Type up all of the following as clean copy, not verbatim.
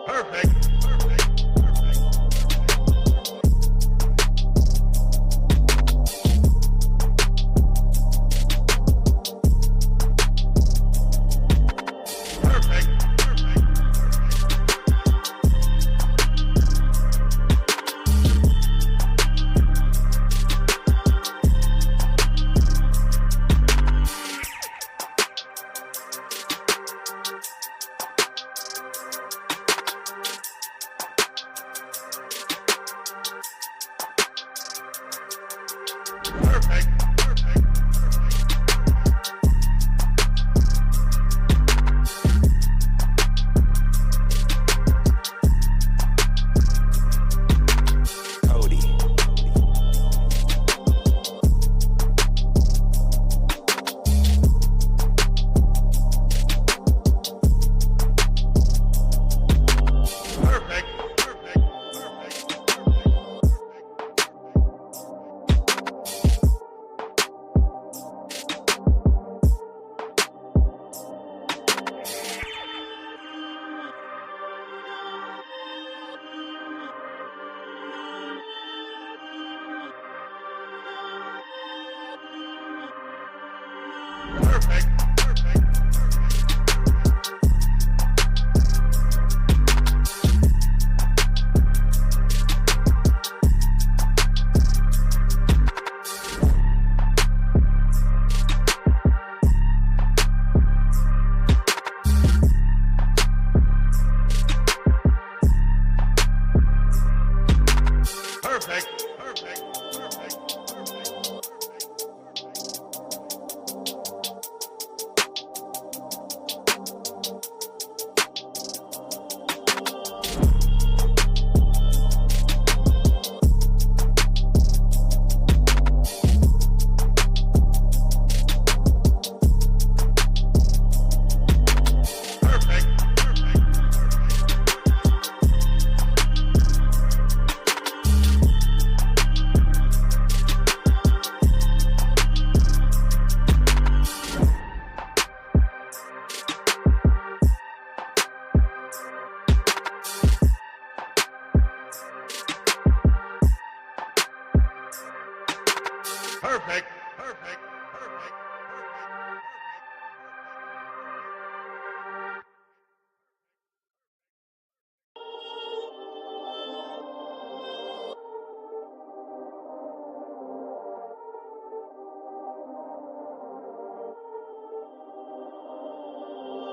Perfect.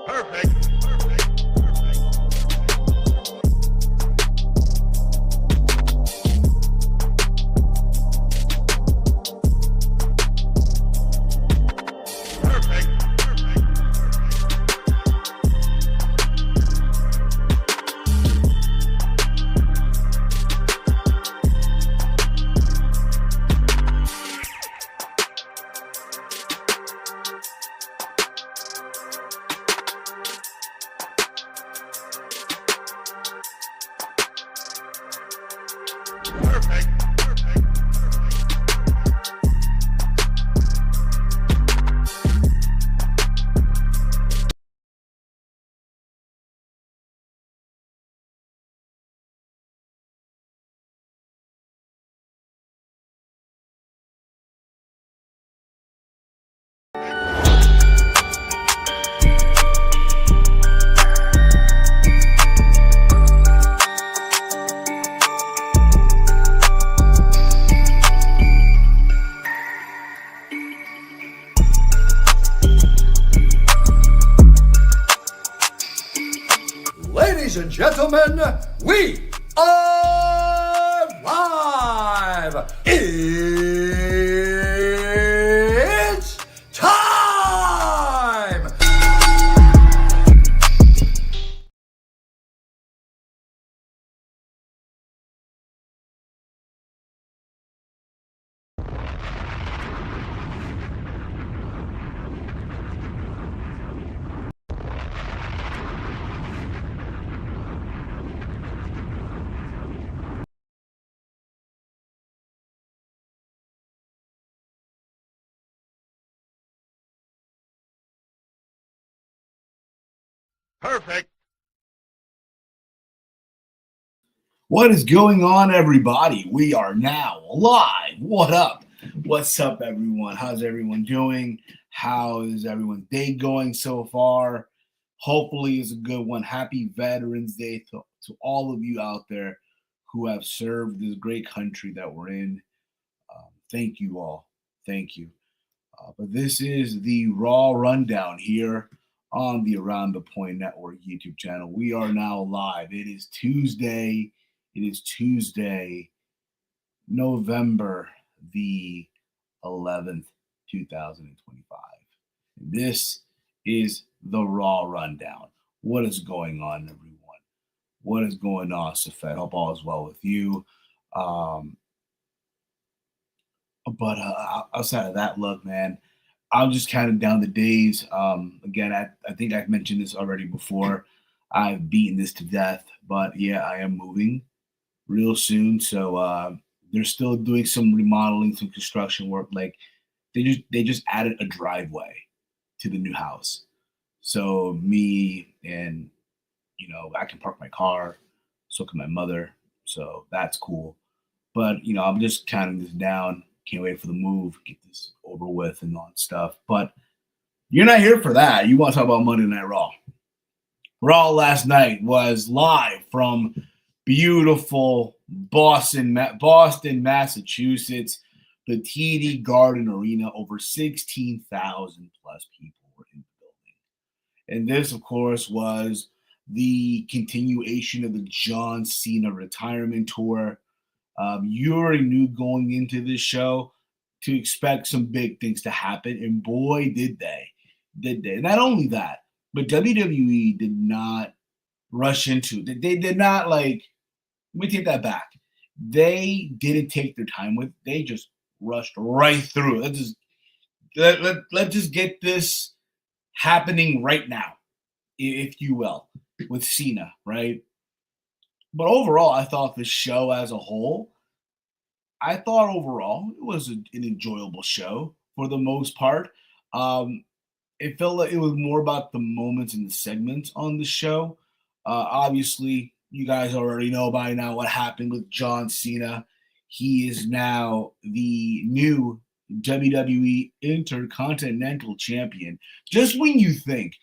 Perfect. Ladies and gentlemen, we are live! It's time! Perfect. What is going on, everybody? We are now live. What up? What's up, everyone? How's everyone doing? How is everyone's day going so far? Hopefully, it's a good one. Happy Veterans Day to all of you out there who have served this great country that we're in. Thank you all. Thank you. But this is the Raw Rundown here on the Around the Point Network YouTube channel. We are now live. It is Tuesday. It is Tuesday, November the 11th, 2025. This is the Raw Rundown. What is going on, everyone? What is going on, Safed? Hope all is well with you. Um, but outside of that, look, man, I'm just counting down the days. Again, I think I've mentioned this already before. I've beaten this to death, but yeah, I am moving real soon. So they're still doing some remodeling, some construction work. Like they just added a driveway to the new house. So me and I can park my car. So can my mother. So that's cool. But I'm just counting this down. Can't wait for the move, get this over with and all that stuff. But you're not here for that. You want to talk about Monday Night Raw. Raw last night was live from beautiful Boston, Massachusetts, the TD Garden Arena. Over 16,000 plus people were in the building. And this, of course, was the continuation of the John Cena retirement tour. You already knew going into this show to expect some big things to happen, and boy, did they! Did they? Not only that, but WWE did not rush into. They did not like. Let me take that back. They didn't take their time with. They just rushed right through. Let's just get this happening right now, if you will, with Cena, right? But overall, I thought the show as a whole I thought overall it was an enjoyable show for the most part. Um, it felt like it was more about the moments and the segments on the show. Obviously, you guys already know by now what happened with John Cena. He is now the new WWE Intercontinental Champion. Just when you think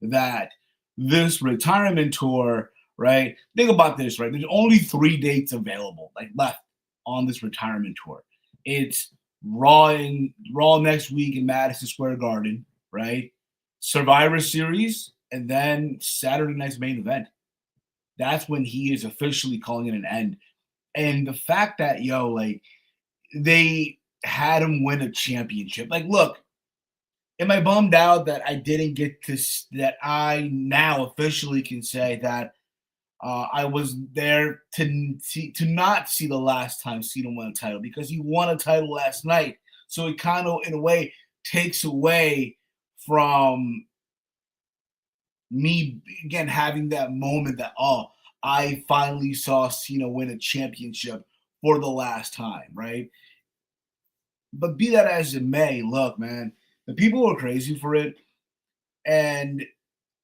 that this retirement tour, right? Think about this, right? There's only 3 dates available, like left on this retirement tour. It's Raw next week in Madison Square Garden, right? Survivor Series, and then Saturday night's main event. That's when he is officially calling it an end. And the fact that like they had him win a championship. Like, look, am I bummed out that I didn't get to that I now officially can say that I was there to not see the last time Cena won a title because he won a title last night. So it kind of, in a way, takes away from me again having that moment that I finally saw Cena win a championship for the last time, right? But be that as it may, look, man, the people were crazy for it, and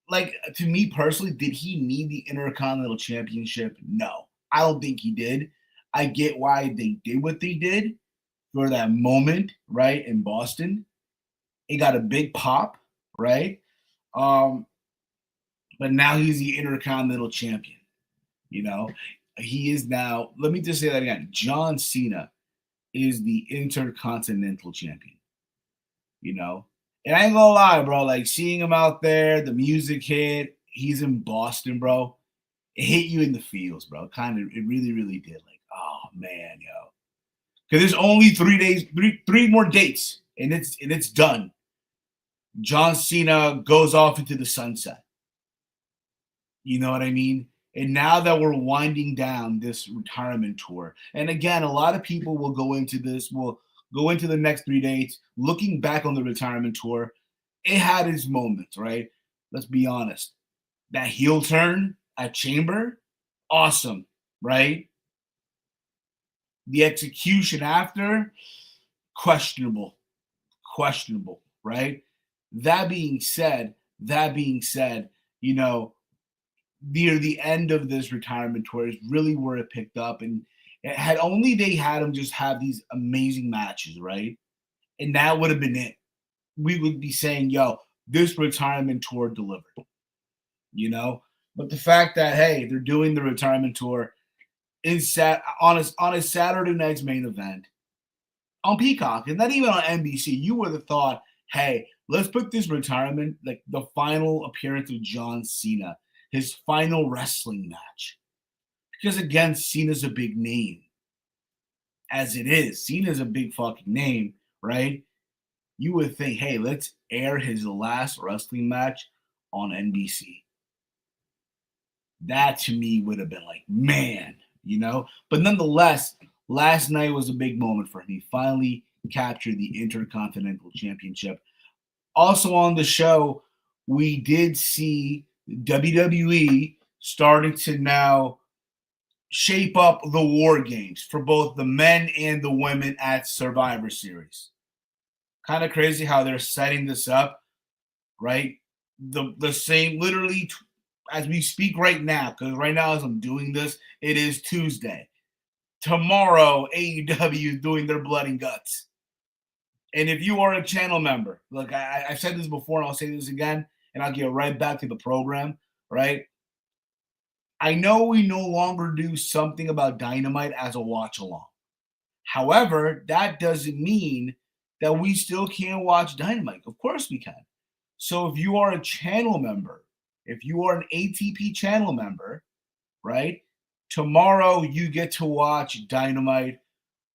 like to me personally, did he need the Intercontinental Championship? No, I don't think he did. I get why they did what they did for that moment, right, in Boston. It got a big pop, right? Um, but now he's the Intercontinental Champion. You know, he is now. Let me just say that again. John Cena is the Intercontinental Champion. You know, and I ain't gonna lie, bro. Like seeing him out there, the music hit. He's in Boston, bro. It hit you in the feels, bro. It really, really did. Like, oh man, yo, because there's only 3 days, three more dates, and it's done. John Cena goes off into the sunset. You know what I mean? And now that we're winding down this retirement tour, and again, a lot of people will go into this, will go into the next 3 dates, looking back on the retirement tour. It had its moments, right? Let's be honest. That heel turn at Chamber, awesome, right? The execution after, questionable, questionable, right? That being said, you know, near the end of this retirement tour is really where it picked up. And it had only they had him just have these amazing matches, right? And that would have been it. We would be saying, yo, this retirement tour delivered, you know? But the fact that, hey, they're doing the retirement tour on a Saturday night's main event on Peacock and not even on NBC, you would have thought, hey, let's put this retirement, like the final appearance of John Cena, his final wrestling match. Because again, Cena's a big name. As it is, Cena's a big fucking name, right? You would think, hey, let's air his last wrestling match on NBC. That to me would have been like, man, you know? But nonetheless, last night was a big moment for him. He finally captured the Intercontinental Championship. Also on the show, we did see WWE starting to now shape up the war games for both the men and the women at Survivor Series. Kind of crazy how they're setting this up, right? The same, literally, as we speak right now, because right now as I'm doing this, it is Tuesday. Tomorrow, AEW is doing their blood and guts. And if you are a channel member, look, I've said this before and I'll say this again, and I'll get right back to the program, right? I know we no longer do something about Dynamite as a watch along. However, that doesn't mean that we still can't watch Dynamite. Of course we can. So if you are a channel member, if you are an ATP channel member, right? Tomorrow you get to watch Dynamite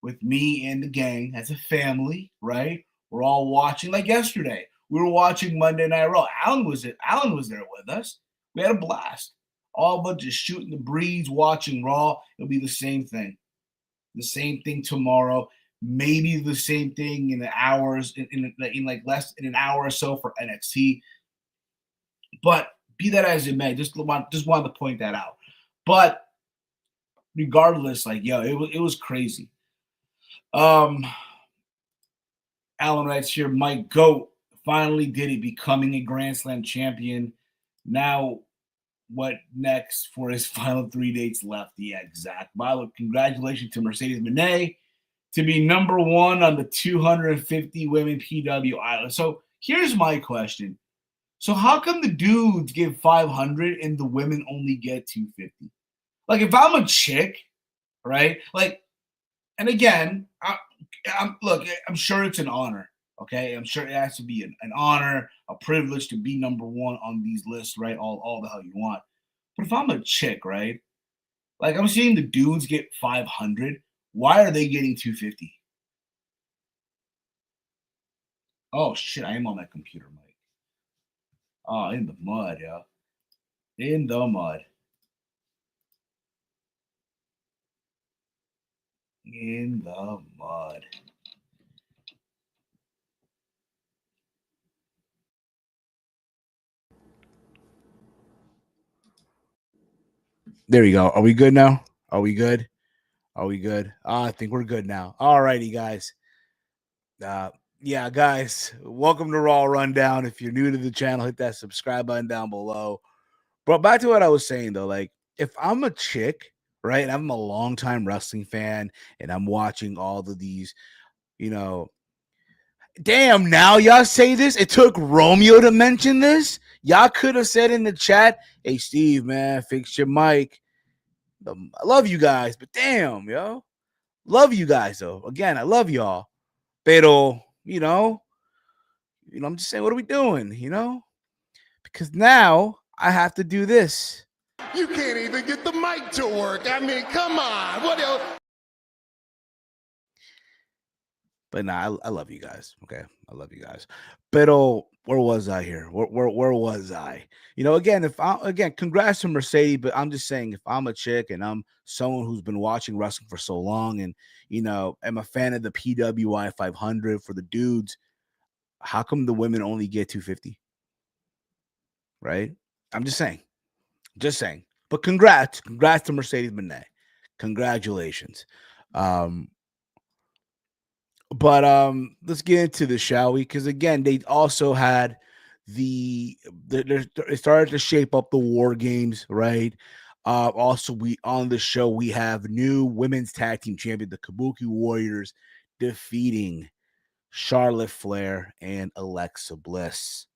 with me and the gang as a family, right? We're all watching like yesterday. We were watching Monday Night Raw. Alan was there with us. We had a blast. All but just shooting the breeze, watching Raw. It'll be the same thing. The same thing tomorrow. Maybe the same thing in the hours, in like less in an hour or so for NXT. But be that as it may, just wanted to point that out. But regardless, like it was crazy. Alan writes here, Mike Goat finally did it, becoming a Grand Slam champion. Now, what next for his final 3 dates left? Yeah, exact. By the way, congratulations to Mercedes Moné to be number one on the 250 women PW Island. So here's my question. So how come the dudes get 500 and the women only get 250? Like if I'm a chick, right? Like, and again, I'm sure it's an honor. Okay, I'm sure it has to be an honor, a privilege to be number one on these lists, right? All the hell you want. But if I'm a chick, right? Like I'm seeing the dudes get 500. Why are they getting 250? Oh shit, I am on that computer, Mike. Oh, in the mud, yeah. In the mud. In the mud. There you go. Are we good now? Are we good? Are we good? I think we're good now. All righty, guys. Yeah, guys, welcome to Raw Rundown. If you're new to the channel, hit that subscribe button down below. But back to what I was saying, though, like if I'm a chick, right, and I'm a longtime wrestling fan and I'm watching all of these, damn, now y'all say this? It took Romeo to mention this? Y'all could have said in the chat, hey, Steve, man, fix your mic. I love you guys, but damn, yo. Love you guys, though. Again, I love y'all. Pero, I'm just saying, what are we doing, Because now I have to do this. You can't even get the mic to work. I mean, come on. What else? But nah, I love you guys. Okay, I love you guys. Pero where was I here? Where was I? Again, congrats to Mercedes. But I'm just saying, if I'm a chick and I'm someone who's been watching wrestling for so long, and am a fan of the PWI 500 for the dudes, how come the women only get 250? Right? I'm just saying. But congrats to Mercedes Moné. Congratulations. But let's get into this, shall we? Because again, they also had it started to shape up the war games, right? Also, we on the show we have new women's tag team champion, the Kabuki Warriors, defeating Charlotte Flair and Alexa Bliss.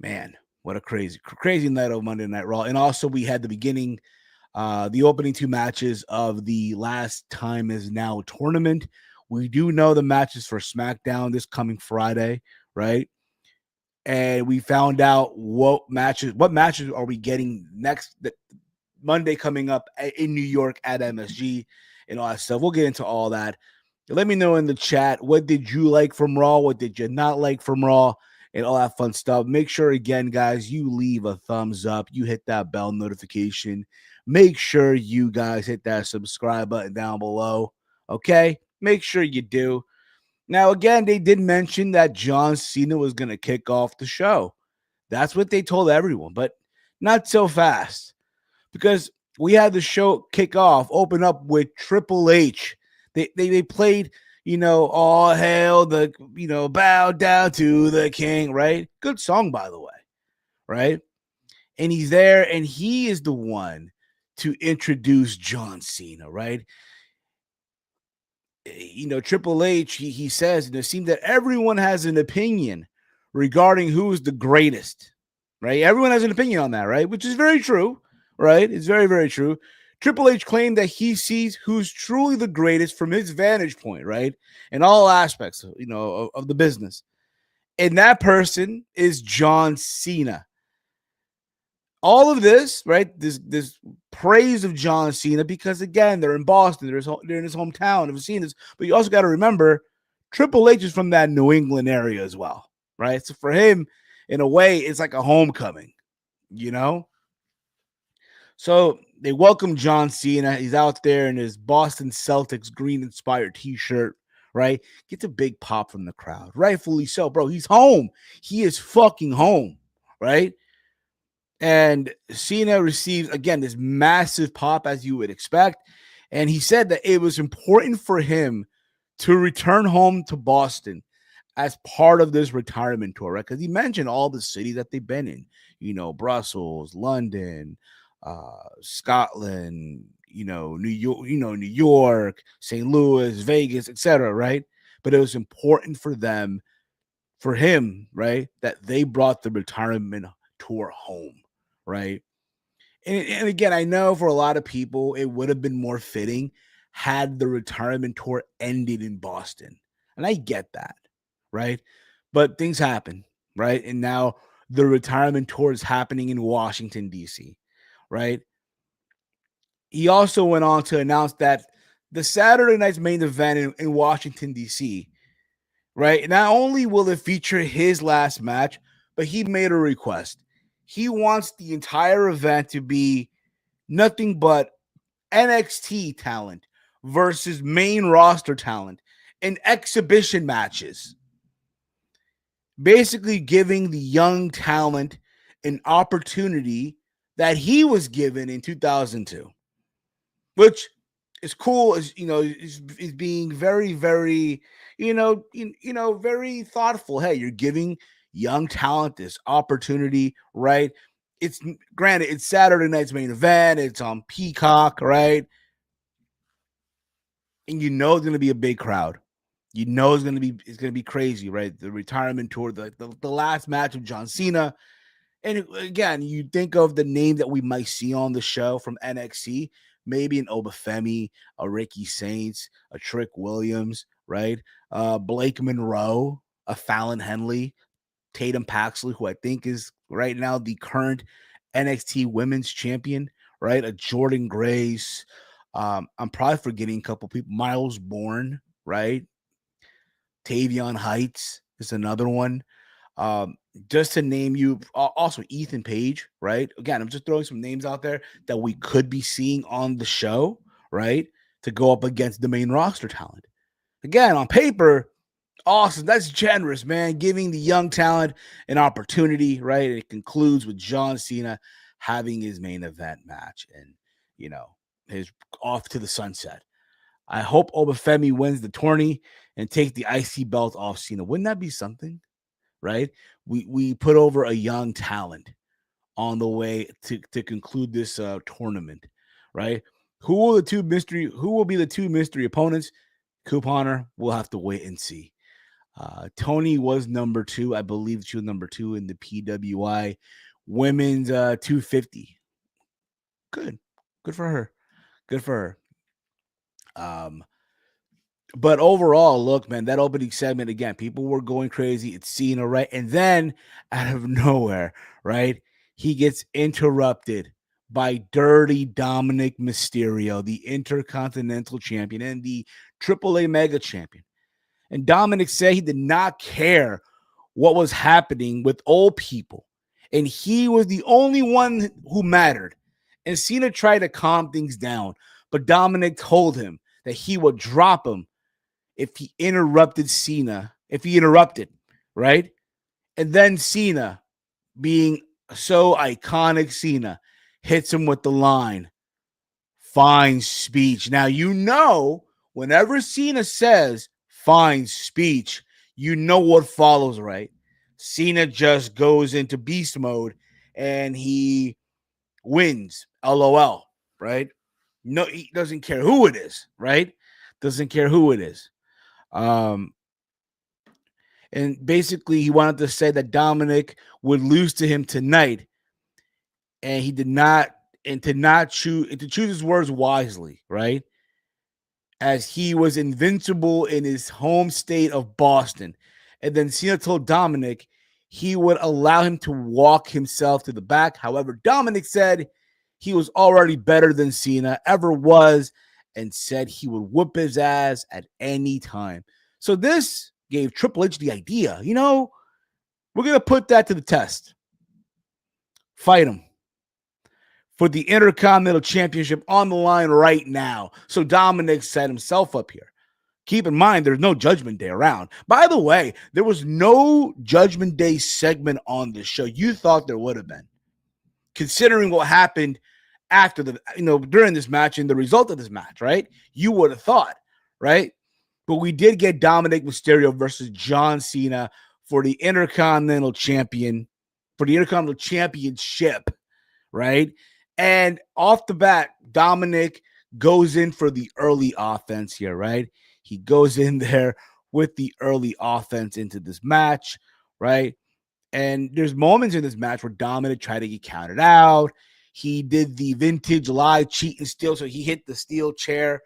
Man, what a crazy night of Monday Night Raw. And also we had the opening two matches of the Last Time Is Now tournament. We do know the matches for SmackDown this coming Friday, right? And we found out what matches are we getting next Monday coming up in New York at MSG and all that stuff. We'll get into all that. Let me know in the chat, what did you like from Raw? What did you not like from Raw? And all that fun stuff. Make sure, again, guys, you leave a thumbs up. You hit that bell notification. Make sure you guys hit that subscribe button down below. Okay? Make sure you do. Now, again, they did mention that John Cena was going to kick off the show. That's what they told everyone, but not so fast. Because we had the show kick off, open up with Triple H. They played, all hail the, bow down to the king, right? Good song, by the way, right? And he's there, and he is the one to introduce John Cena, right? Triple H, he says, and it seems that everyone has an opinion regarding who is the greatest, right? Everyone has an opinion on that, right? Which is very true, right? It's very, very true. Triple H claimed that he sees who's truly the greatest from his vantage point, right? In all aspects, of the business. And that person is John Cena. All of this, right? This praise of John Cena, because again, they're in Boston, they're in his hometown of Cena's. But you also got to remember, Triple H is from that New England area as well, right? So for him, in a way, it's like a homecoming, So they welcome John Cena. He's out there in his Boston Celtics green-inspired T-shirt, right? Gets a big pop from the crowd, rightfully so, bro. He's home. He is fucking home, right? And Cena receives, again, this massive pop, as you would expect. And he said that it was important for him to return home to Boston as part of this retirement tour, right? Because he mentioned all the cities that they've been in, Brussels, London, Scotland, New York, St. Louis, Vegas, etc., right? But it was important for him, right, that they brought the retirement tour home. Right. And again, I know for a lot of people, it would have been more fitting had the retirement tour ended in Boston. And I get that. Right. But things happen. Right. And now the retirement tour is happening in Washington, D.C. Right. He also went on to announce that the Saturday night's main event in Washington, D.C. Right. Not only will it feature his last match, but he made a request. He wants the entire event to be nothing but NXT talent versus main roster talent in exhibition matches. Basically giving the young talent an opportunity that he was given in 2002, which is cool. Is being very, very, very thoughtful. Hey, you're giving young talent this opportunity, right? It's granted, it's Saturday night's main event. It's on Peacock, right? And it's going to be a big crowd. It's going to be crazy, right? The retirement tour, the last match of John Cena. And again, you think of the name that we might see on the show from NXT, maybe an Obafemi, a Ricky Saints, a Trick Williams, right? Blake Monroe, a Fallon Henley, Tatum Paxley, who I think is right now the current NXT Women's Champion, right? A Jordan Grace. I'm probably forgetting a couple people. Miles Bourne, right? Tavion Heights is another one. Just to name you, also Ethan Page, right? Again, I'm just throwing some names out there that we could be seeing on the show, right? To go up against the main roster talent. Again, on paper, awesome. That's generous, man. Giving the young talent an opportunity, right? It concludes with John Cena having his main event match and, his off to the sunset. I hope Obafemi wins the tourney and take the IC belt off Cena. Wouldn't that be something? right? We put over a young talent on the way to conclude this tournament, right? Who will be the two mystery opponents? Couponer, we'll have to wait and see. Tony was number 2. I believe she was number 2 in the PWI women's 250. Good for her. Good for her. But overall, look, man, that opening segment, again, people were going crazy. It's Cena, right? And then out of nowhere, right, he gets interrupted by Dirty Dominic Mysterio, the Intercontinental Champion and the AAA Mega Champion. And Dominic said he did not care what was happening with old people. And he was the only one who mattered. And Cena tried to calm things down. But Dominic told him that he would drop him if he interrupted Cena, right? And then Cena, being so iconic Cena, hits him with the line, fine speech. Now, whenever Cena says fine speech, you know what follows, right? Cena just goes into beast mode and he wins, LOL, right? No, he doesn't care who it is, right? Doesn't care who it is. And basically he wanted to say that Dominic would lose to him tonight, and he did not, and to choose his words wisely, right? As he was invincible in his home state of Boston. And then Cena told Dominic he would allow him to walk himself to the back. However, Dominic said he was already better than Cena ever was, and said he would whoop his ass at any time. So this gave Triple H the idea, we're going to put that to the test. Fight him for the Intercontinental Championship on the line right now. So Dominic set himself up here. Keep in mind, there's no Judgment Day around. By the way, there was no Judgment Day segment on this show. You thought there would have been, considering what happened after during this match and the result of this match, right? You would have thought, right? But we did get Dominic Mysterio versus John Cena for the Intercontinental Championship, right? And off the bat, Dominic goes in for the early offense here, right? He goes in there with the early offense into this match, right? And there's moments in this match where Dominic tried to get counted out. He did the vintage lie, cheat, and steal. So he hit the steel chair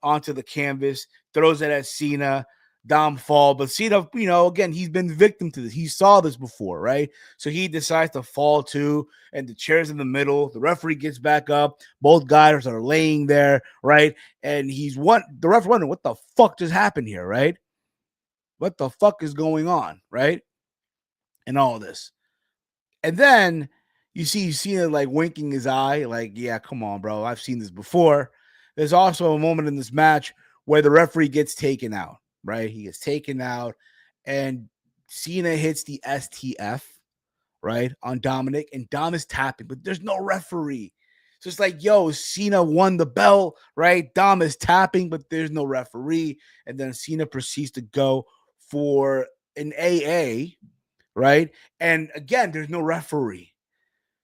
onto the canvas, throws it at Cena. Dom fall, but Cena, again, he's been victim to this. He saw this before, right? So he decides to fall too, and the chair's in the middle. The referee gets back up. Both guys are laying there, right? And the ref wondering, what the fuck just happened here, right? What the fuck is going on, right? And all this. And then you see Cena like winking his eye, like, yeah, come on, bro. I've seen this before. There's also a moment in this match where the referee gets taken out. Right, he gets taken out, and Cena hits the STF, right, on Dominic, and Dom is tapping, but there's no referee. So it's like, yo, Cena won the belt, right? Dom is tapping, but there's no referee, and then Cena proceeds to go for an AA, right? And again, there's no referee.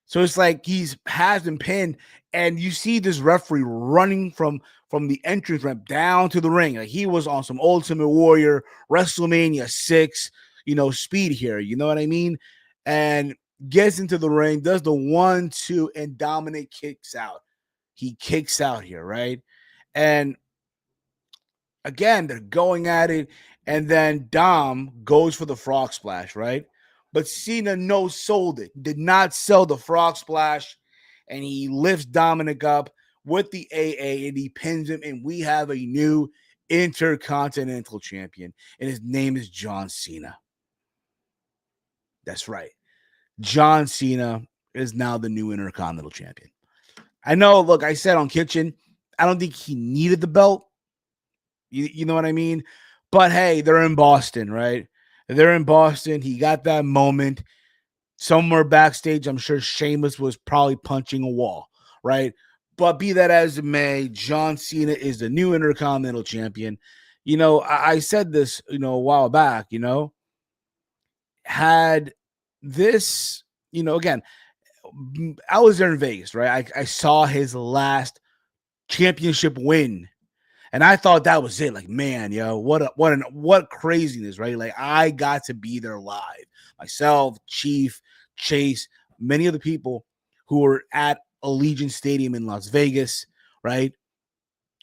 So it's like has been pinned, and you see this referee running from the entrance ramp down to the ring. Like he was on some Ultimate Warrior WrestleMania 6, speed here. You know what I mean? And gets into the ring, does the 1-2, and Dominic kicks out. He kicks out here, right? And again, they're going at it, and then Dom goes for the frog splash, right? But Cena no-sold it, did not sell the frog splash, and he lifts Dominic up with the AA, and he pins him, and we have a new Intercontinental Champion, and his name is John Cena. That's right. John Cena is now the new Intercontinental Champion. I know, look, I said on Kitchen, I don't think he needed the belt. You know what I mean? But hey, they're in Boston, right? They're in Boston. He got that moment. Somewhere backstage, I'm sure Sheamus was probably punching a wall, right? But be that as it may, John Cena is the new Intercontinental Champion. I said this, a while back, had this, again, I was there in Vegas, right? I saw his last championship win, and I thought that was it. Like, man, what craziness, right? Like, I got to be there live. Myself, Chief, Chase, many of the people who were at Allegiant Stadium in Las Vegas, right?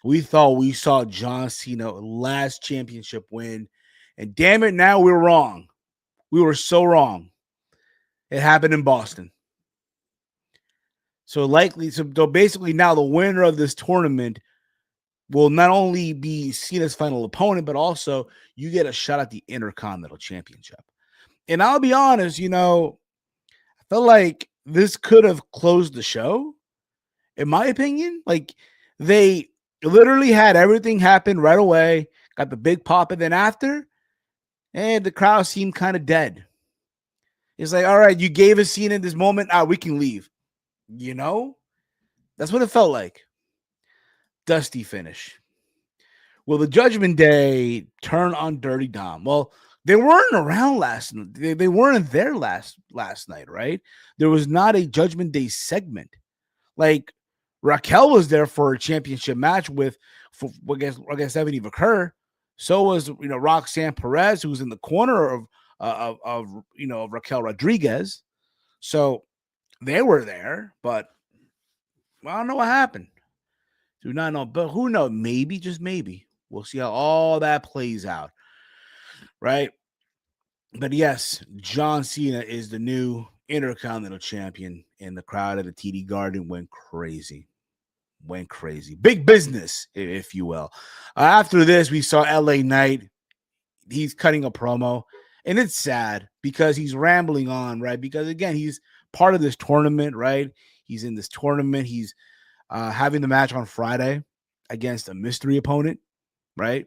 We thought we saw John Cena last championship win, and damn it, now we're wrong. We were so wrong. It happened in Boston. So basically now the winner of this tournament will not only be Cena's final opponent, but also you get a shot at the Intercontinental Championship. And I'll be honest, I felt like this could have closed the show, in my opinion. Like, they literally had everything happen right away, got the big pop, and then after, and the crowd seemed kind of dead. It's like, all right, you gave us Cena in this moment, we can leave. That's what it felt like. Dusty finish. Will the Judgment Day turn on Dirty Dom? Well, they weren't around last night. They weren't there last night, right? There was not a Judgment Day segment. Like, Raquel was there for a championship match with, I guess that didn't even occur. So was Roxanne Perez, who was in the corner of Raquel Rodriguez. So they were there, but I don't know what happened. Do not know, but who knows? Maybe, just maybe. We'll see how all that plays out, right? But yes, John Cena is the new Intercontinental Champion, and the crowd at the TD Garden went crazy. Big business, if you will. After this, we saw LA Knight. He's cutting a promo, and it's sad because he's rambling on, right? Because, again, he's part of this tournament, right? He's in this tournament. He's having the match on Friday against a mystery opponent, right?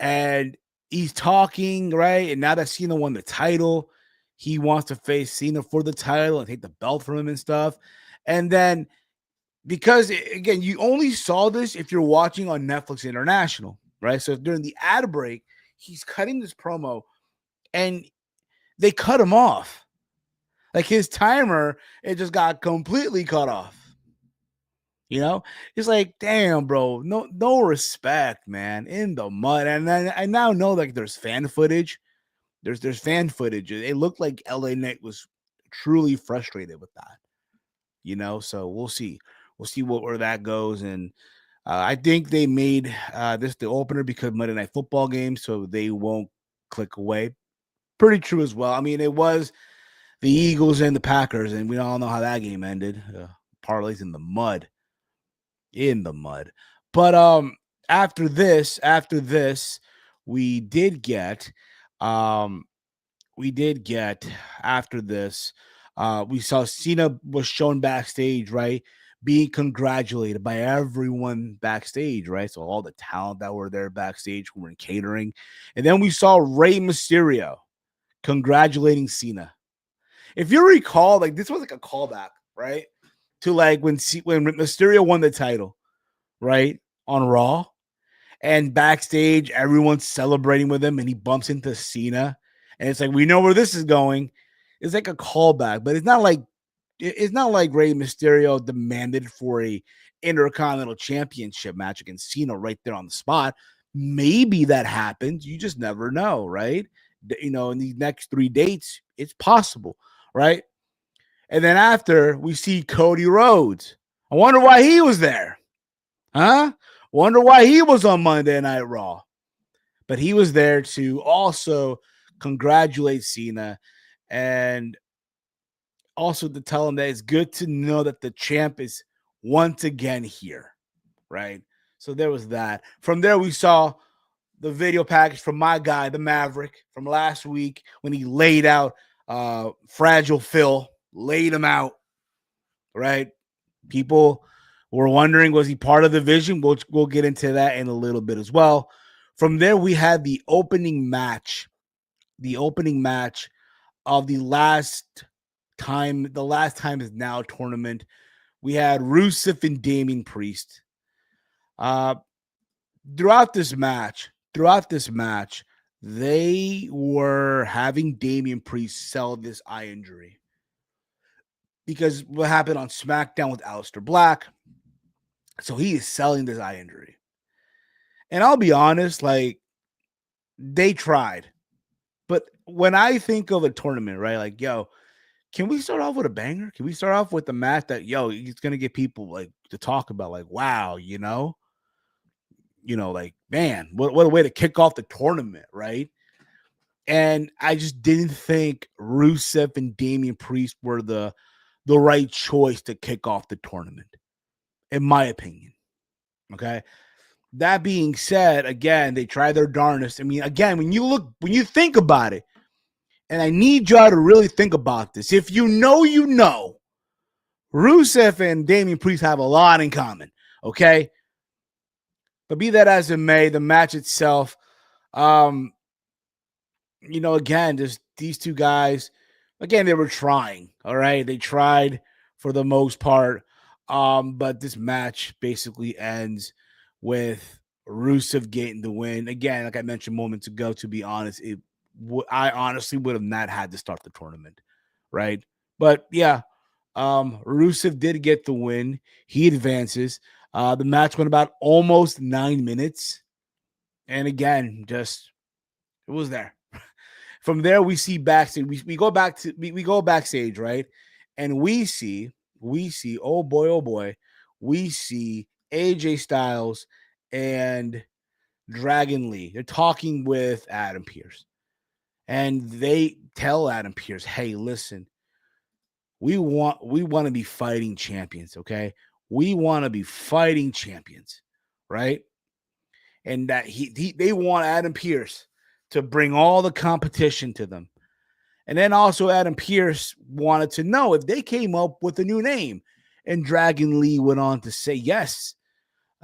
And he's talking, right? And now that Cena won the title, he wants to face Cena for the title and take the belt from him and stuff. And then, because, again, you only saw this if you're watching on Netflix International, right? So during the ad break, he's cutting this promo, and they cut him off. Like, his timer, it just got completely cut off. It's like, damn, bro, no respect, man, in the mud. And then I now know, like, there's fan footage. There's fan footage. It looked like LA Knight was truly frustrated with that. So we'll see. We'll see where that goes. And I think they made this the opener because Monday Night Football game, so they won't click away. Pretty true as well. I mean, it was the Eagles and the Packers, and we all know how that game ended. Parlays in the mud. But after this, we did get after this, we saw Cena was shown backstage, right? Being congratulated by everyone backstage, right? So all the talent that were there backstage who were in catering. And then we saw Rey Mysterio congratulating Cena. If you recall, like, this was like a callback, right? To, like, when Mysterio won the title, right, on Raw, and backstage everyone's celebrating with him, and he bumps into Cena, and it's like, we know where this is going. It's like a callback, but it's not like Rey Mysterio demanded for a Intercontinental Championship match against Cena right there on the spot. Maybe that happens. You just never know, right? In these next 3 dates, it's possible, right? And then after, we see Cody Rhodes. I wonder why he was there. Huh? Wonder why he was on Monday Night Raw. But he was there to also congratulate Cena, and also to tell him that it's good to know that the champ is once again here, right? So there was that. From there, we saw the video package from my guy, the Maverick, from last week when he laid out Fragile Phil. Laid him out, right? People were wondering, was he part of the vision? We'll get into that in a little bit as well. From there, we had the opening match of the last time is now tournament. We had Rusev and Damian Priest. Throughout this match, they were having Damian Priest sell this eye injury. Because what happened on SmackDown with Aleister Black, so he is selling this eye injury. And I'll be honest, like, they tried. But when I think of a tournament, right, like, yo, can we start off with a banger? Can we start off with a match that, yo, it's going to get people, like, to talk about, like, wow, you know, like, man, what a way to kick off the tournament, right? And I just didn't think Rusev and Damian Priest were the right choice to kick off the tournament, in my opinion. Okay. That being said, again, they tried their darnest. I mean, again, when you think about it, and I need y'all to really think about this. If you know, Rusev and Damian Priest have a lot in common. Okay. But be that as it may, the match itself, again, just these two guys, again, they were trying. All right. They tried for the most part. But this match basically ends with Rusev getting the win. Again, like I mentioned moments ago, to be honest, I honestly would have not had to start the tournament. Right. But yeah, Rusev did get the win. He advances. The match went about almost 9 minutes. And again, just it was there. From there, we see backstage. We go backstage, right? And we see, oh boy, we see AJ Styles and Dragon Lee. They're talking with Adam Pearce. And they tell Adam Pearce, hey, listen, we want to be fighting champions, okay? We want to be fighting champions, right? And that they want Adam Pearce to bring all the competition to them. And then also Adam Pearce wanted to know if they came up with a new name. And Dragon Lee went on to say yes.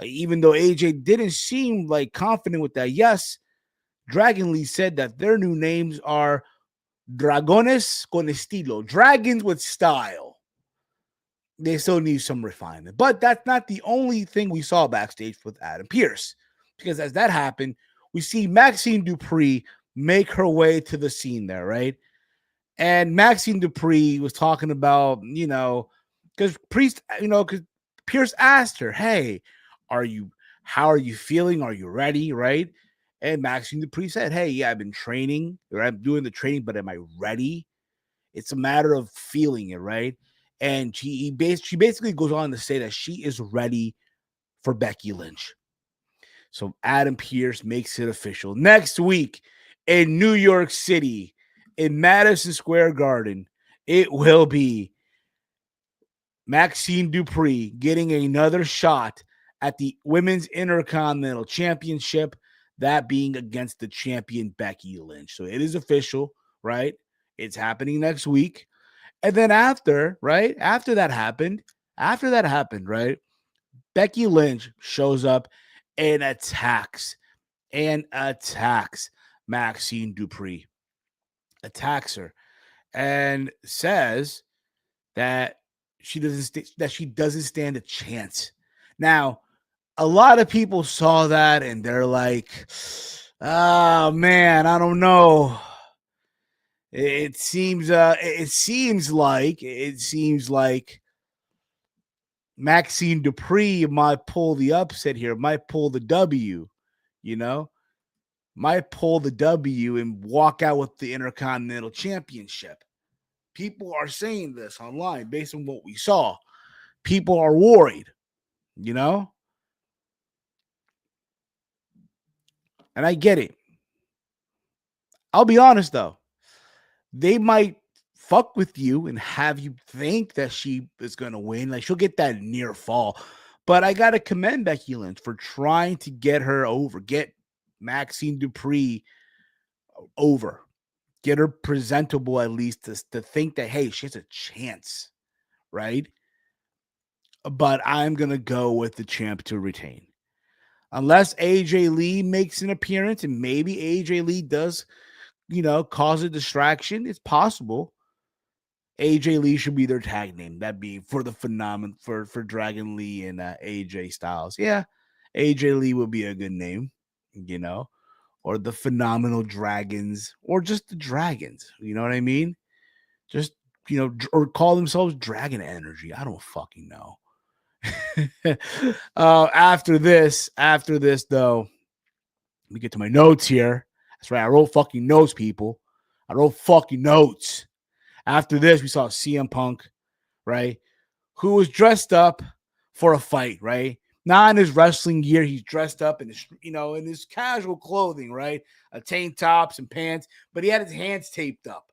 Even though AJ didn't seem like confident with that yes, Dragon Lee said that their new names are Dragones con estilo, dragons with style. They still need some refinement. But that's not the only thing we saw backstage with Adam Pearce. Because as that happened, we see Maxine Dupree make her way to the scene there, right? And Maxine Dupree was talking about, because Pearce asked her, hey, how are you feeling? Are you ready? Right. And Maxine Dupree said, hey, yeah, I've been training, or I'm doing the training, but am I ready? It's a matter of feeling it, right? And she basically goes on to say that she is ready for Becky Lynch. So Adam Pearce makes it official. Next week in New York City, in Madison Square Garden, it will be Maxine Dupree getting another shot at the Women's Intercontinental Championship, that being against the champion Becky Lynch. So it is official, right? It's happening next week. And then after that happened, right? Becky Lynch shows up and attacks Maxine Dupree. Attacks her and says that she doesn't stand a chance. Now, a lot of people saw that and they're like, oh man, I don't know. It seems like Maxine Dupree might pull the upset here, might pull the W, might pull the W and walk out with the Intercontinental Championship. People are saying this online based on what we saw. People are worried, and I get it. I'll be honest, though. They might fuck with you and have you think that she is going to win. Like, she'll get that near fall. But I got to commend Becky Lynch for trying to get her over, get Maxine Dupree over, get her presentable at least to think that, hey, she has a chance, right? But I'm going to go with the champ to retain. Unless AJ Lee makes an appearance and maybe AJ Lee does, cause a distraction, it's possible. AJ Lee should be their tag name. That being for the phenomenon for Dragon Lee and AJ Styles. Yeah, AJ Lee would be a good name, or the Phenomenal Dragons, or just the Dragons. You know what I mean? Just, or call themselves Dragon Energy. I don't fucking know. After this, though, let me get to my notes here. That's right. I wrote fucking notes, people. I wrote fucking notes. After this, we saw CM Punk, right? Who was dressed up for a fight, right? Not in his wrestling gear. He's dressed up in his, in his casual clothing, right? A tank tops and pants, but he had his hands taped up.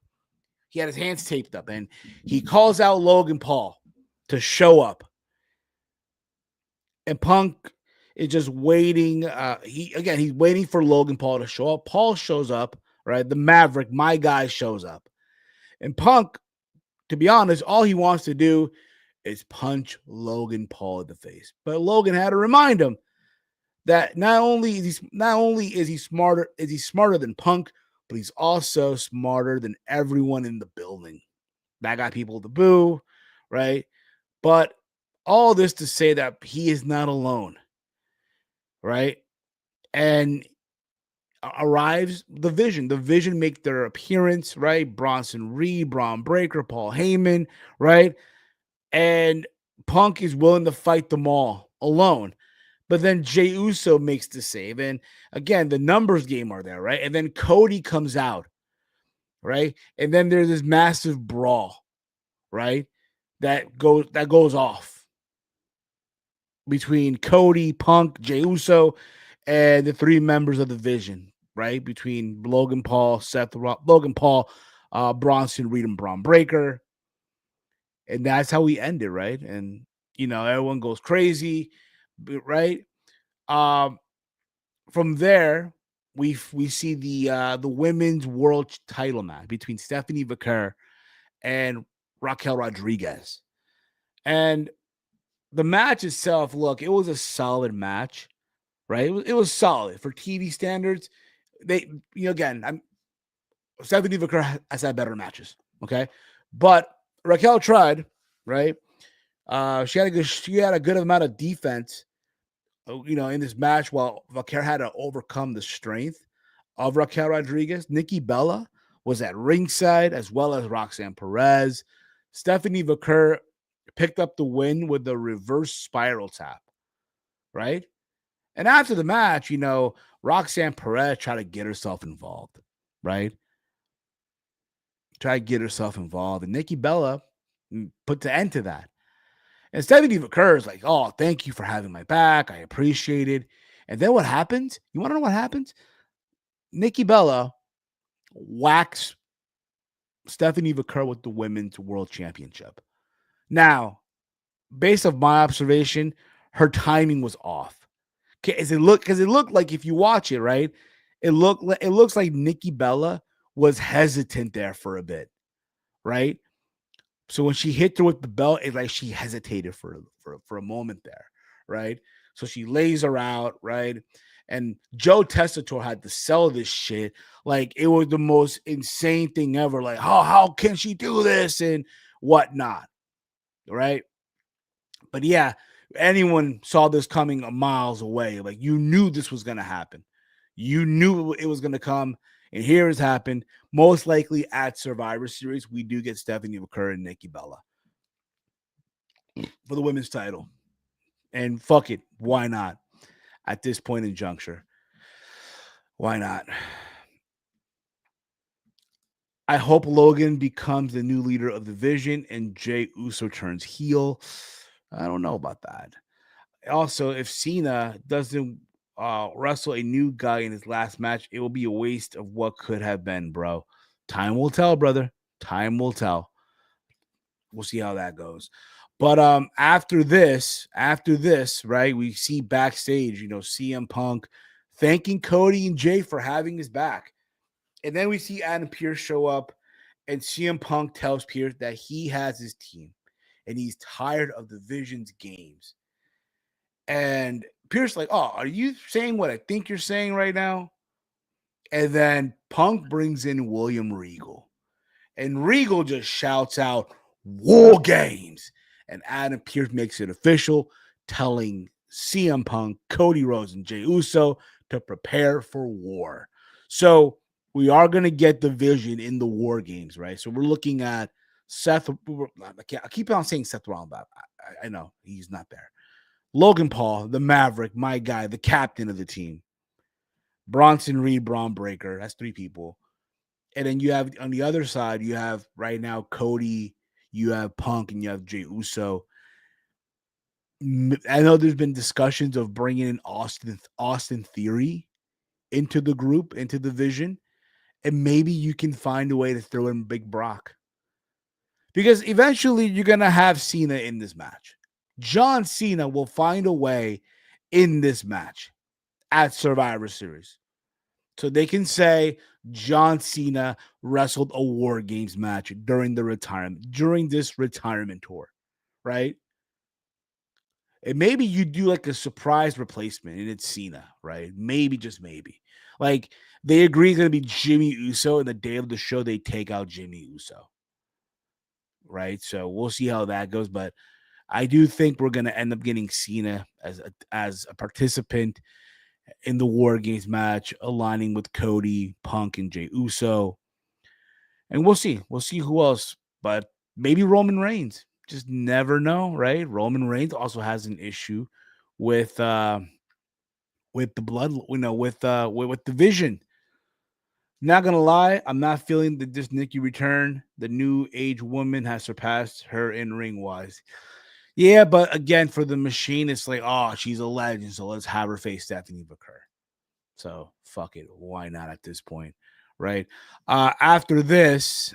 And he calls out Logan Paul to show up. And Punk is just waiting. He's waiting for Logan Paul to show up. Paul shows up, right? The Maverick, my guy, shows up. And Punk, to be honest, all he wants to do is punch Logan Paul in the face. But Logan had to remind him that not only is he smarter than Punk, but he's also smarter than everyone in the building. That got people to boo, right? But all this to say that he is not alone, right? And arrives the Vision. The Vision make their appearance, right? Bronson Reed, Braun Breaker, Paul Heyman, right? And Punk is willing to fight them all alone. But then Jey Uso makes the save. And again, the numbers game are there, right? And then Cody comes out, right? And then there's this massive brawl, right? That goes off between Cody, Punk, Jey Uso, and the three members of the Vision, right? Between Logan Paul, Bronson Reed, and Braun Breaker. And that's how we end it, right? And, everyone goes crazy, right? From there, we see the women's world title match between Stephanie Vaquer and Raquel Rodriguez. And the match itself, look, it was a solid match, right? It was solid for TV standards. Stephanie Vaquer has had better matches, okay? But Raquel tried, right? She had a good amount of defense, in this match, while Vaquer had to overcome the strength of Raquel Rodriguez. Nikki Bella was at ringside, as well as Roxanne Perez. Stephanie Vaquer picked up the win with the reverse spiral tap, right? And after the match, Roxanne Perez tried to get herself involved, right? And Nikki Bella put the end to that. And Stephanie Vaquer is like, oh, thank you for having my back. I appreciate it. And then what happens? You want to know what happens? Nikki Bella whacks Stephanie Vaquer with the Women's World Championship. Now, based on my observation, her timing was off. Because it looked like, if you watch it, right, it looks like Nikki Bella was hesitant there for a bit, right? So when she hit her with the belt, it's like she hesitated for a moment there, right? So she lays her out, right? And Joe Tessitore had to sell this shit like it was the most insane thing ever. Like, how can she do this and whatnot, right? But yeah, anyone saw this coming miles away. Like, you knew this was going to happen. You knew it was going to come. And here it's happened. Most likely at Survivor Series, we do get Stephanie Vaquer and Nikki Bella for the women's title. And fuck it. Why not? At this point in juncture. Why not? I hope Logan becomes the new leader of the Vision and Jey Uso turns heel. I don't know about that. Also, if Cena doesn't wrestle a new guy in his last match, it will be a waste of what could have been, bro. Time will tell, brother. Time will tell. We'll see how that goes. But after this, right, we see backstage, CM Punk thanking Cody and Jay for having his back. And then we see Adam Pearce show up, and CM Punk tells Pearce that he has his team and he's tired of the Vision's games. And Pearce like, oh, are you saying what I think you're saying right now? And then Punk brings in William Regal. And Regal just shouts out, War Games. And Adam Pearce makes it official, telling CM Punk, Cody Rhodes, and Jey Uso to prepare for war. So we are going to get the vision in the War Games, right? So we're looking at Seth. I keep on saying Seth Rollins, but I know he's not there. Logan Paul, the Maverick, my guy, the captain of the team. Bronson Reed, Braun Breaker. That's 3 people. And then you have on the other side, you have right now Cody, you have Punk, and you have Jey Uso. I know there's been discussions of bringing in Austin Theory into the group, into the vision, and maybe you can find a way to throw in Big Brock. Because eventually you're going to have Cena in this match. John Cena will find a way in this match at Survivor Series. So they can say John Cena wrestled a War Games match during this retirement tour, right? And maybe you do like a surprise replacement and it's Cena, right? Maybe, just maybe. Like they agree it's going to be Jimmy Uso, and the day of the show they take out Jimmy Uso, right? So we'll see how that goes. But I do think we're going to end up getting Cena as a participant in the War Games match, aligning with Cody, Punk, and Jey Uso. And we'll see. We'll see who else. But maybe Roman Reigns. Just never know, right? Roman Reigns also has an issue with the blood, with the vision. Not gonna lie, I'm not feeling that this Nikki return. The new age woman has surpassed her in ring wise. Yeah, but again, for the machine, it's like, oh, she's a legend, so let's have her face Stephanie McCur. So fuck it, why not at this point, right? After this,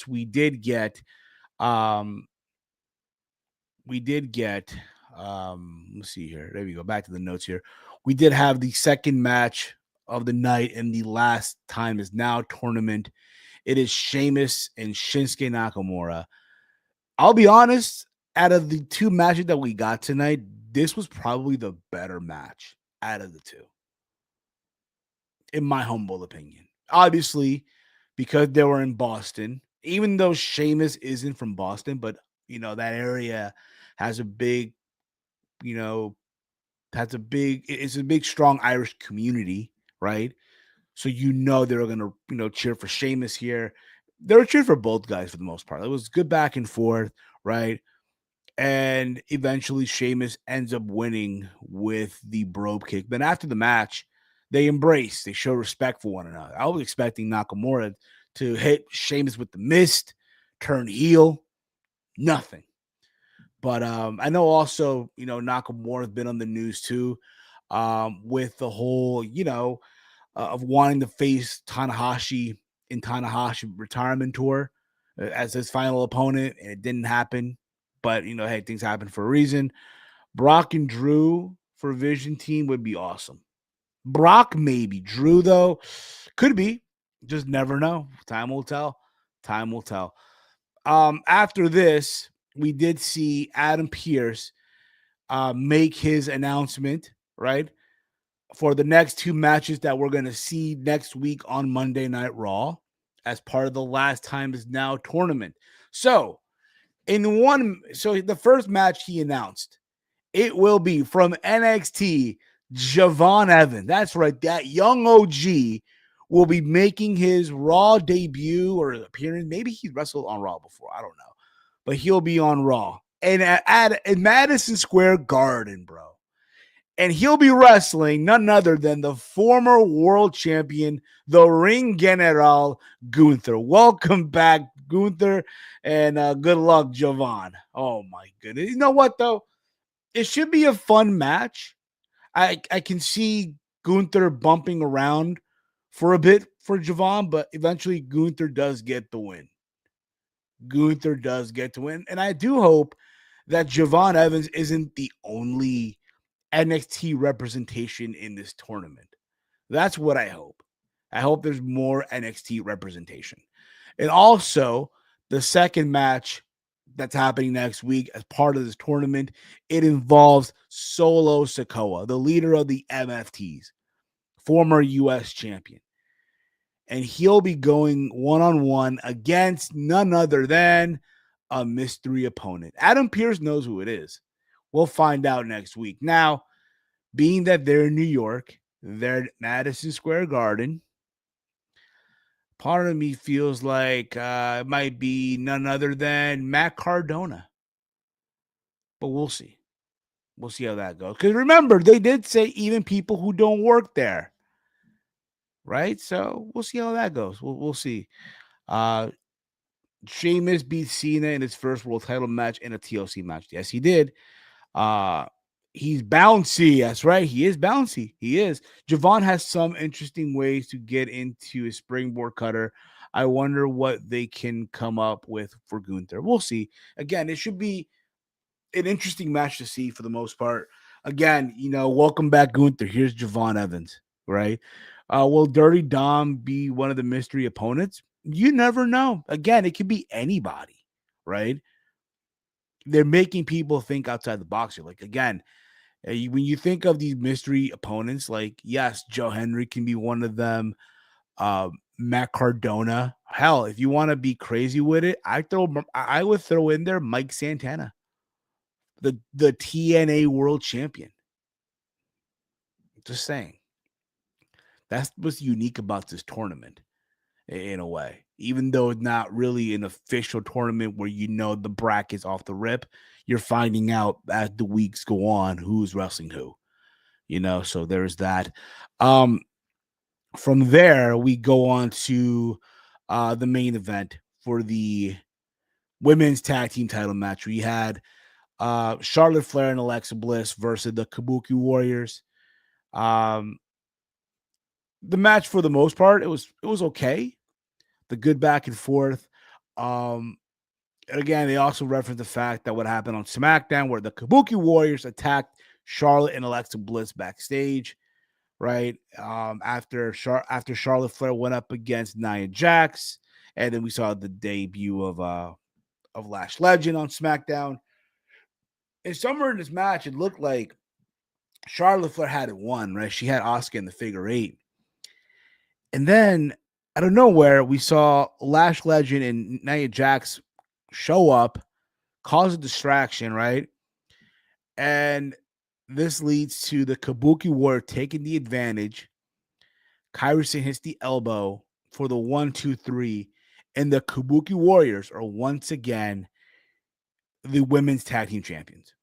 we did get, let's see here. There we go. Back to the notes here. We did have the second match of the night, and the last time is now tournament. It is Sheamus and Shinsuke Nakamura. I'll be honest, out of the 2 matches that we got tonight, this was probably the better match out of the 2. In my humble opinion. Obviously, because they were in Boston, even though Sheamus isn't from Boston, but that area has a big, it's a big, strong Irish community, right? So they're gonna, cheer for Sheamus here. They were cheering for both guys for the most part. It was good back and forth, right? And eventually Sheamus ends up winning with the brogue kick. Then after the match, they embrace, they show respect for one another. I was expecting Nakamura to hit Sheamus with the mist, turn heel, nothing. But I know also, Nakamura has been on the news too, with the whole, of wanting to face Tanahashi in Tanahashi retirement tour as his final opponent, and it didn't happen. But hey, things happen for a reason. Brock and Drew for Vision Team would be awesome. Brock, maybe. Drew, though, could be. Just never know. Time will tell. Time will tell. After this, we did see Adam Pearce make his announcement, right, for the next 2 matches that we're going to see next week on Monday Night Raw as part of the Last Time Is Now tournament. So the first match he announced, it will be from NXT, Javon Evans. That's right. That young OG will be making his Raw debut or appearance. Maybe he wrestled on Raw before. I don't know. But he'll be on Raw. And at Madison Square Garden, bro. And he'll be wrestling none other than the former world champion, the Ring General, Gunther. Welcome back, Gunther. And good luck, Javon. Oh, my goodness. You know what, though? It should be a fun match. I can see Gunther bumping around for a bit for Javon, but eventually Gunther does get the win. Gunther does get to win. And I do hope that Javon Evans isn't the only NXT representation in this tournament. That's what I hope. I hope there's more NXT representation. And also, the second match that's happening next week as part of this tournament, it involves Solo Sikoa, the leader of the MFTs, former U.S. champion. And he'll be going one-on-one against none other than a mystery opponent. Adam Pearce knows who it is. We'll find out next week. Now, being that they're in New York, they're at Madison Square Garden, Part of me feels like it might be none other than Matt Cardona. But we'll see. We'll see how that goes. Because remember, they did say even people who don't work there. Right? So we'll see how that goes. We'll see. Sheamus beat Cena in his first world title match in a TLC match. Yes, he did. He's bouncy. That's right. He is bouncy. He is. Javon has some interesting ways to get into his springboard cutter. I wonder what they can come up with for Gunther. We'll see. Again, it should be an interesting match to see for the most part. Again, welcome back, Gunther. Here's Javon Evans, right? Will Dirty Dom be one of the mystery opponents? You never know. Again, it could be anybody, right? They're making people think outside the box. You're like, again, when you think of these mystery opponents, like, yes, Joe Henry can be one of them. Matt Cardona. Hell, if you want to be crazy with it, I would throw in there Mike Santana, the TNA world champion. Just saying. That's what's unique about this tournament in a way. Even though it's not really an official tournament where the brackets off the rip, you're finding out as the weeks go on who's wrestling who. So there's that. From there, we go on to the main event for the women's tag team title match. We had Charlotte Flair and Alexa Bliss versus the Kabuki Warriors. The match, for the most part, it was okay. The good back and forth. And again, they also referenced the fact that what happened on SmackDown, where the Kabuki Warriors attacked Charlotte and Alexa Bliss backstage, right? After Charlotte Flair went up against Nia Jax, and then we saw the debut of Lash Legend on SmackDown. And somewhere in this match, it looked like Charlotte Flair had it won, right? She had Asuka in the figure 8. And then out of nowhere, we saw Lash Legend and Nia Jax show up, cause a distraction, right? And this leads to the Kabuki Warrior taking the advantage. Kairi Sane hits the elbow for the 1-2-3, and the Kabuki Warriors are once again the women's tag team champions,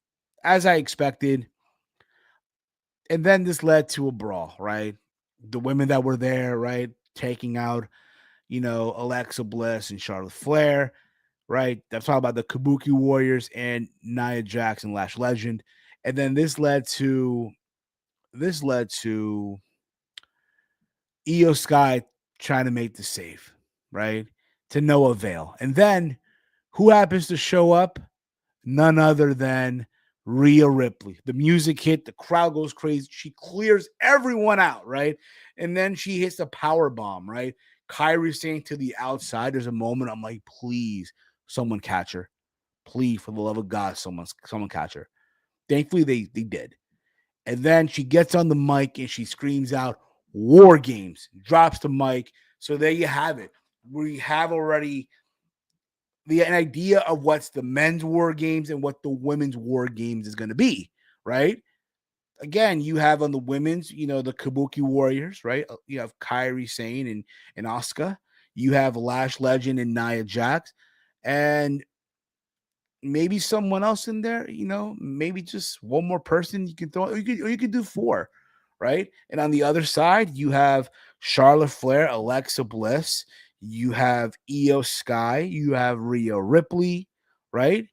as I expected. And then this led to a brawl, right? The women that were there, right, taking out, Alexa Bliss and Charlotte Flair, right? I'm talking about the Kabuki Warriors and Nia Jax and Lash Legend. And then this led to Io Sky trying to make the save, right? To no avail. And then who happens to show up? None other than Rhea Ripley. The music hit, the crowd goes crazy. She clears everyone out, right? And then she hits a power bomb, right? Kairi Sane to the outside. There's a moment I'm like, please, someone catch her. Please, for the love of God, someone catch her. Thankfully, they did. And then she gets on the mic and she screams out, "War Games," drops the mic. So there you have it. We have already an idea of what's the men's War Games and what the women's War Games is going to be, right? Again, you have on the women's, the Kabuki Warriors, right? You have Kairi Sane and Asuka. You have Lash Legend and Nia Jax. And maybe someone else in there, maybe just one more person you can throw, or you could do 4, right? And on the other side, you have Charlotte Flair, Alexa Bliss, you have Io Sky, you have Rhea Ripley, right?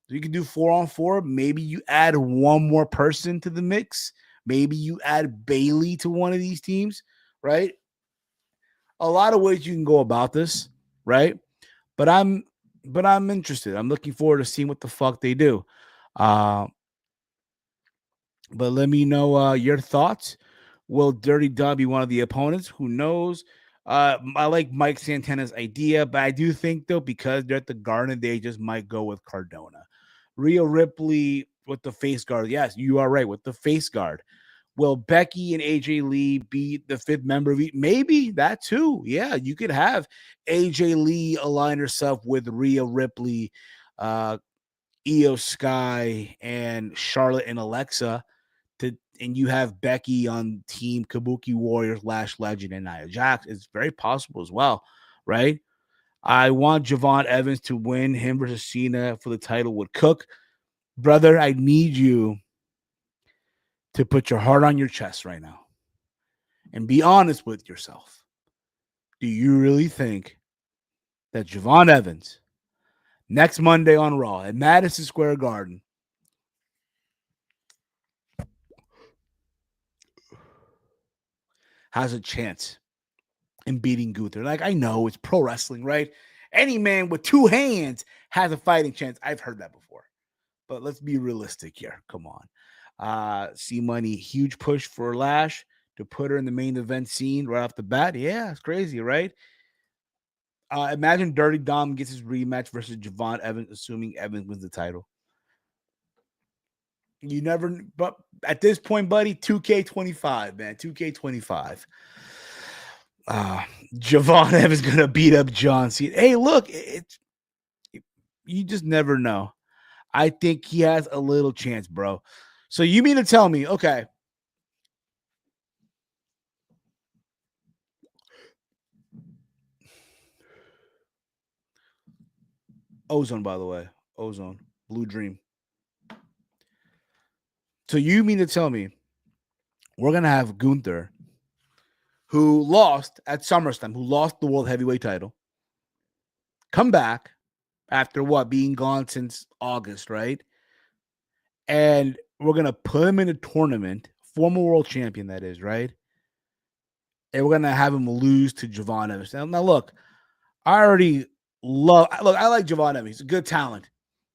So you can do 4-on-4. Maybe you add one more person to the mix. Maybe you add Bayley to one of these teams, right? A lot of ways you can go about this, right? But I'm interested. I'm looking forward to seeing what the fuck they do. But let me know your thoughts. Will Dirty Dom be one of the opponents? Who knows? I like Mike Santana's idea, but I do think, though, because they're at the Garden, they just might go with Cardona. Rhea Ripley with the face guard. Yes, you are right, with the face guard. Will Becky and AJ Lee be the 5th member of each? Maybe that too. Yeah, you could have AJ Lee align herself with Rhea Ripley, Io Sky, and Charlotte and Alexa. And you have Becky on team Kabuki Warriors, Lash Legend, and Nia Jax. It's very possible as well. right? I want Javon Evans to win. Him versus Cena for the title would cook. Brother, I need you to put your heart on your chest right now and be honest with yourself. Do you really think that Javon Evans next Monday on Raw at Madison Square Garden has a chance in beating Gunther? Like, I know it's pro wrestling, right? Any man with two hands has a fighting chance. I've heard that before. But let's be realistic here. Come on. C Money, huge push for Lash to put her in the main event scene right off the bat. Yeah, it's crazy, right? Imagine Dirty Dom gets his rematch versus Javon Evans, assuming Evans wins the title. You never, but at this point, buddy, 2K25, man, 2K25. Javon Evans gonna beat up John Cena. Hey, look, you just never know. I think he has a little chance, bro. So you mean to tell me, okay, Ozone, by the way, Ozone, Blue Dream. So you mean to tell me we're gonna have Gunther, who lost at SummerSlam, who lost the World Heavyweight title, come back after what, being gone since August, right? And we're gonna put him in a tournament, former world champion, that is, right? And we're gonna have him lose to Javon Evans. Now, look, I already I like Javon Evans. He's a good talent.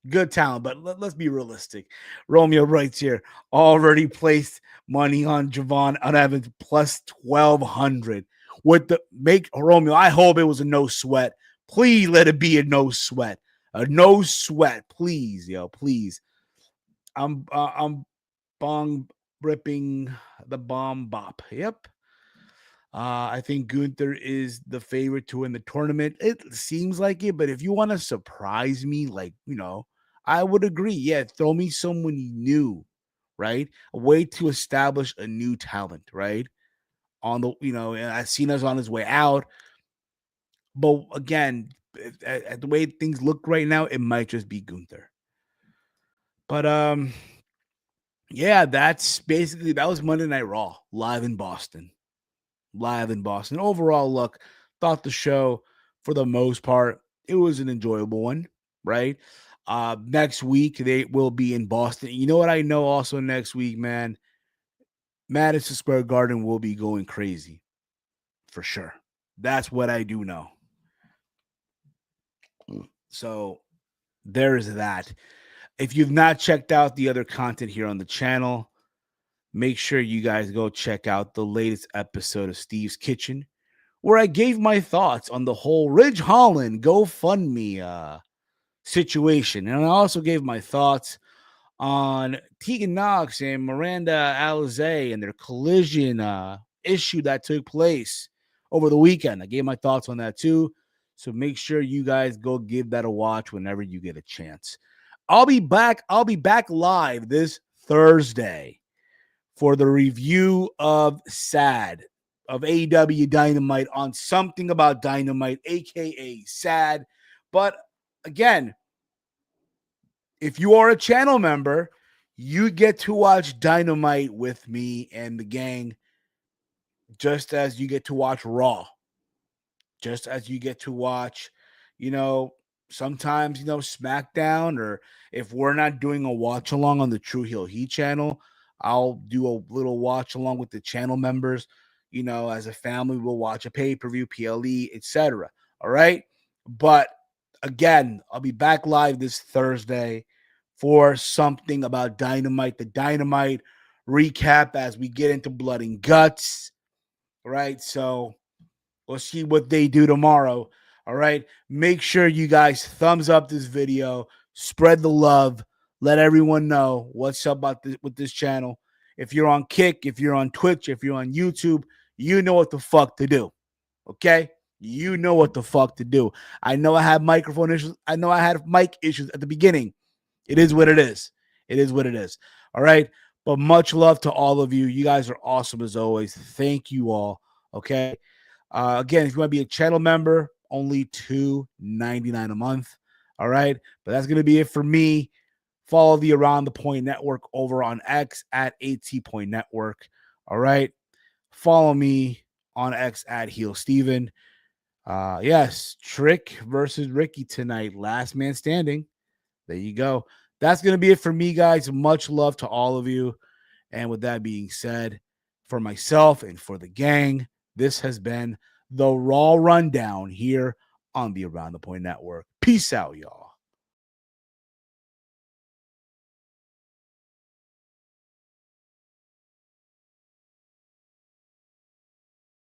But let's be realistic. Romeo writes here, already placed money on Javon Evans plus 1,200. With the make Romeo, I hope it was a no sweat. Please let it be a no sweat. A no sweat, please, yo, please. I'm bong ripping the bomb bop. Yep. I think Gunther is the favorite to win the tournament. It seems like it, but if you want to surprise me, like, I would agree. Yeah, throw me someone new, right? A way to establish a new talent, right? On the, and Cena's on his way out. But again, at the way things look right now, it might just be Gunther. But yeah, that was Monday Night Raw live in Boston. Overall, look, thought the show, for the most part, it was an enjoyable one, right? Next week, they will be in Boston. You know what I know also next week, man? Madison Square Garden will be going crazy, for sure. That's what I do know. So there's that. If you've not checked out the other content here on the channel, make sure you guys go check out the latest episode of Steve's Kitchen, where I gave my thoughts on the whole Ridge Holland GoFundMe situation. And I also gave my thoughts on Tegan Knox and Miranda Alizé and their collision issue that took place over the weekend. I gave my thoughts on that too. So make sure you guys go give that a watch whenever you get a chance. I'll be back live this Thursday for the review of SAD, of AEW Dynamite, on Something About Dynamite, aka SAD. But again, if you are a channel member, you get to watch Dynamite with me and the gang, just as you get to watch Raw, just as you get to watch, sometimes, SmackDown, or if we're not doing a watch along on the True Heel Heat channel, I'll do a little watch along with the channel members. As a family, we'll watch a pay-per-view, PLE, etc. All right. But again, I'll be back live this Thursday for Something About Dynamite, the Dynamite recap as we get into Blood and Guts. All right. So we'll see what they do tomorrow. All right. Make sure you guys thumbs up this video, spread the love, let everyone know what's up with this channel. If you're on Kick, if you're on Twitch, if you're on YouTube, you know what the fuck to do. Okay? You know what the fuck to do. I know I had microphone issues. I know I had mic issues at the beginning. It is what it is. It is what it is. All right? But much love to all of you. You guys are awesome as always. Thank you all. Okay? Again, if you want to be a channel member, only $2.99 a month. All right. But that's going to be it for me. Follow the Around the Point Network over on X at AT Point Network. All right. Follow me on X at Heel Steven. Yes, Trick versus Ricky tonight. Last man standing. There you go. That's going to be it for me, guys. Much love to all of you. And with that being said, for myself and for the gang, this has been the Raw Rundown here on the Around the Point Network. Peace out, y'all.